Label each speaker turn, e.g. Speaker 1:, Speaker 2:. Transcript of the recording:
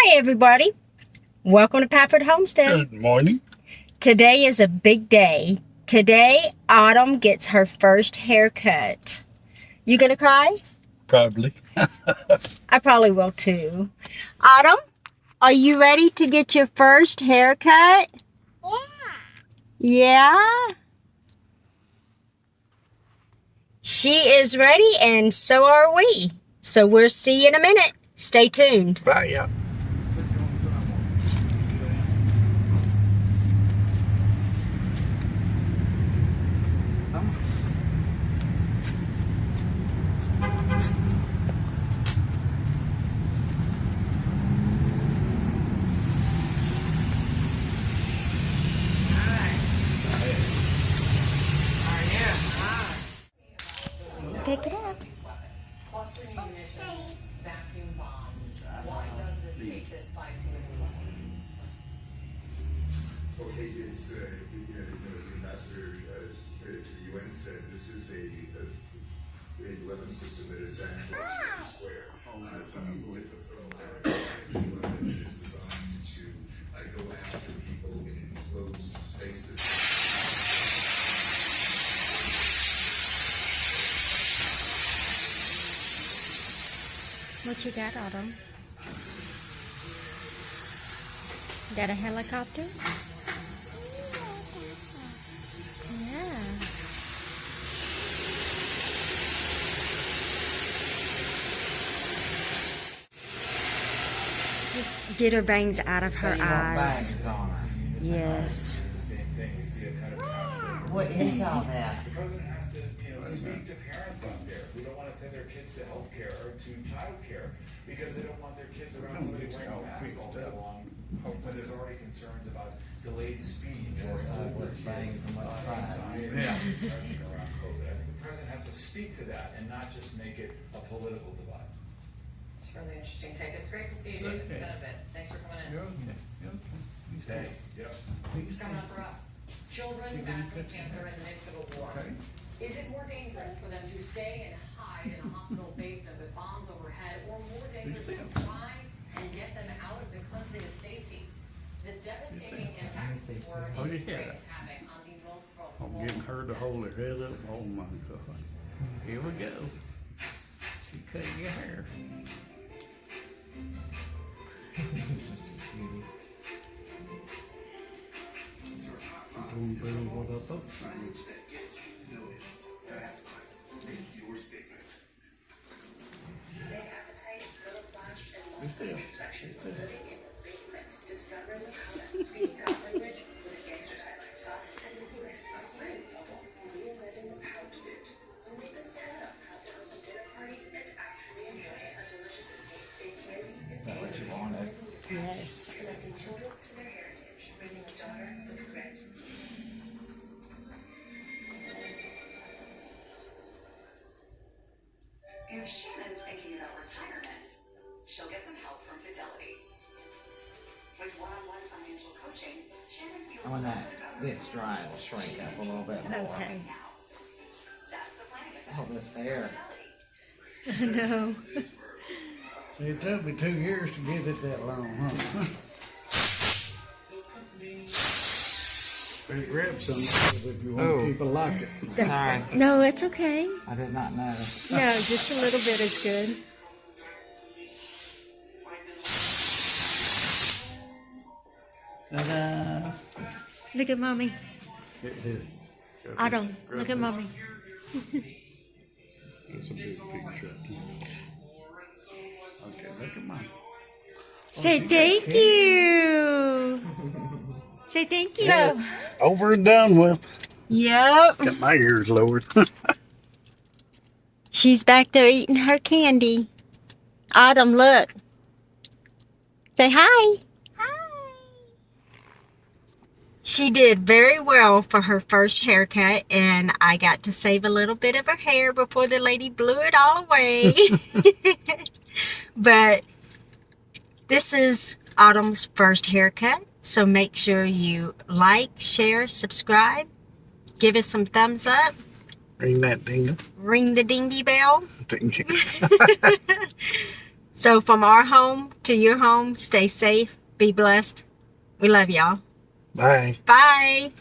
Speaker 1: Hi, everybody. Welcome to Pafford Homestead.
Speaker 2: Good morning.
Speaker 1: Today is a big day. Today, Autumn gets her first haircut. You gonna cry?
Speaker 2: Probably.
Speaker 1: I probably will too. Autumn, are you ready to get your first haircut? Yeah? She is ready, and so are we. So we'll see you in a minute. Stay tuned.
Speaker 2: Bye, yeah.
Speaker 1: Pick it up.
Speaker 3: Okay, it's, as the ambassador to the UN said, this is a weapon system that is actually square. With the weapon is designed to go after people in enclosed spaces.
Speaker 1: What you got, Autumn? Got a helicopter? Yeah. Just get her bangs out of her eyes. Yes.
Speaker 4: What is all that?
Speaker 5: The president has to, speak to parents out there who don't want to send their kids to health care or to child care because they don't want their kids around somebody wearing a mask all day long. When there's already concerns about delayed speech or
Speaker 4: What's bangs and what sides.
Speaker 5: depression around COVID. I think the president has to speak to that and not just make it a political divide.
Speaker 6: It's really interesting take. It's great to see you, David. It's been a bit. Thanks for coming in.
Speaker 5: Thanks. Yep.
Speaker 6: It's coming up for us. Children battling cancer in the midst of a war. Is it more dangerous for them to stay and hide in a hospital basement with bombs overhead, or more dangerous to try and get them out of the country to safety? The devastating impacts were
Speaker 2: Oh,
Speaker 6: in
Speaker 2: yeah.
Speaker 6: greatest havoc on the most
Speaker 2: I'm getting her to hold her head up. Oh my God. Here we go. She cut your hair.
Speaker 3: Signage that gets you noticed. Fast Lines. Make your statement.
Speaker 7: Appetite, full of flash, and lots of inspection. Living in the basement. Discover the comment. Speaking house language with a gangster Thailand sauce and Disneyland. A flying bubble. Reinventing the power suit. Make the stand up how to host a dinner party and actually enjoy a delicious escape. Big candy is the
Speaker 4: What you wanted?
Speaker 1: Yes.
Speaker 7: connecting children to their heritage. Raising a daughter with grit.
Speaker 8: If Shannon's thinking about retirement, she'll get some help from Fidelity. With one-on-one financial coaching, Shannon feels
Speaker 4: When
Speaker 8: so
Speaker 4: that
Speaker 8: good about
Speaker 4: gets dry, it'll shrink up a little bit more.
Speaker 1: Okay.
Speaker 8: now. That's the planning effect.
Speaker 4: Oh, this hair.
Speaker 8: Fidelity.
Speaker 1: No.
Speaker 2: See, it took me 2 years to get it that long, huh? Better grab some if you want to keep it like it.
Speaker 4: Sorry,
Speaker 1: No, it's okay.
Speaker 4: I did not know.
Speaker 1: No, just a little bit is good.
Speaker 2: Ta-da!
Speaker 1: Look at mommy.
Speaker 2: Here.
Speaker 1: Autumn, look at mommy.
Speaker 2: That's a big piece right there. Okay, look at mine.
Speaker 1: Say thank you. Say thank you.
Speaker 2: It's over and done with.
Speaker 1: Yep.
Speaker 2: Got my ears lowered.
Speaker 1: She's back there eating her candy. Autumn, look. Say hi. Hi. She did very well for her first haircut, and I got to save a little bit of her hair before the lady blew it all away. But this is Autumn's first haircut, so make sure you like, share, subscribe, give us some thumbs up.
Speaker 2: Ring that dingle.
Speaker 1: Ring the dingy bell.
Speaker 2: Dingy.
Speaker 1: So from our home to your home, stay safe, be blessed. We love y'all.
Speaker 9: Bye.
Speaker 1: Bye.